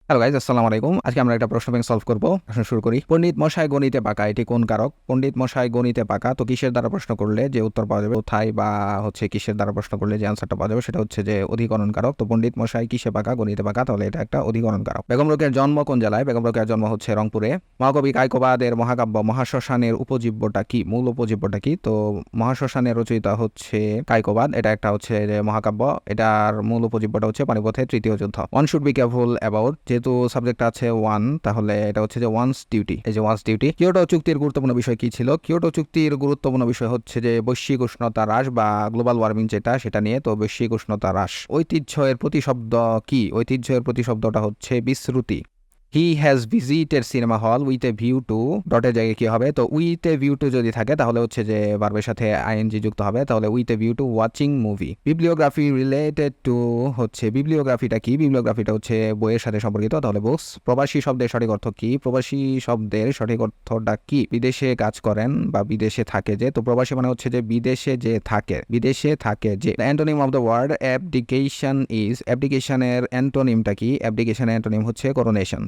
Hello guys, আসসালামু আলাইকুম। আজকে আমরা একটা প্রশ্ন ব্যাংক সলভ করব। প্রশ্ন শুরু করি। পণ্ডিত মশাই গণিতে পাকা, এটি কোন কারক? পণ্ডিত মশাই গণিতে পাকা, তো কিসের দ্বারা প্রশ্ন করলে যে উত্তর পাওয়া যাবে, কোথায় বা কিসের দ্বারা প্রশ্ন করলে যে আনসারটা পাওয়া যাবে, সেটা হচ্ছে যে অধিকরণ কারক। তো পণ্ডিত মশাই কিসে পাকা? গণিতে পাকা, তাহলে এটা একটা অধিকরণ কারক। বেগম রোকেয়ার জন্ম কোন জেলায়? বেগম রোকেয়ার জন্ম হচ্ছে রংপুরে। মহাকবি কায়কোবাদের মহাকাব্য মহাশ্মশানের উপজীব্যটা কি? মূল উপজীব্যটা কি? তো মহাশ্মশানের রচয়িতা হচ্ছে কায়কোবাদ। এটা একটা হচ্ছে যে মহাকাব্য। এটার মূল উপজীব্যটা হচ্ছে পানিপথের তৃতীয় যুদ্ধ। One should be careful about, যেহেতু সাবজেক্ট আছে ওয়ান, তাহলে এটা হচ্ছে যে ওয়ান্স ডিউটি। এই যে ওয়ান্স ডিউটি। কিয়োটো চুক্তির গুরুত্বপূর্ণ বিষয় কি ছিল? কিয়োটো চুক্তির গুরুত্বপূর্ণ বিষয় হচ্ছে যে বৈশ্বিক উষ্ণতা হ্রাস বা গ্লোবাল ওয়ার্মিং, সেটা নিয়ে। তো বৈশ্বিক উষ্ণতা হ্রাস। ঐতিহ্যের প্রতিশব্দ কি? ঐতিহ্যের প্রতিশব্দটা হচ্ছে বিশ্রুতি। He has visited cinema hall with a view to, ডটের জায়গায় কি হবে? তো উইথ এ ভিউ টু যদি থাকে তাহলে হচ্ছে যে ভার্বের সাথে আইএনজি যুক্ত হবে, তাহলে with a view two watching movie. Bibliography related to হচ্ছে, বিবলিওগ্রাফিটা কি? বিবলিওগ্রাফিটা হচ্ছে বইয়ের সাথে সম্পর্কিত, তাহলে বুকস। প্রবাসী শব্দের সঠিক অর্থ কি? প্রবাসী শব্দের সঠিক অর্থটা কি? বিদেশে কাজ করেন বা বিদেশে থাকে যে। তো প্রবাসী মানে হচ্ছে যে বিদেশে যে থাকে, বিদেশে থাকে যে। Antonym of the word abdication is, অ্যাবডিকেশনের অ্যান্টোনিমটা কি? অ্যাবডিকেশনের অ্যান্টোনিম হচ্ছে করোনেশন।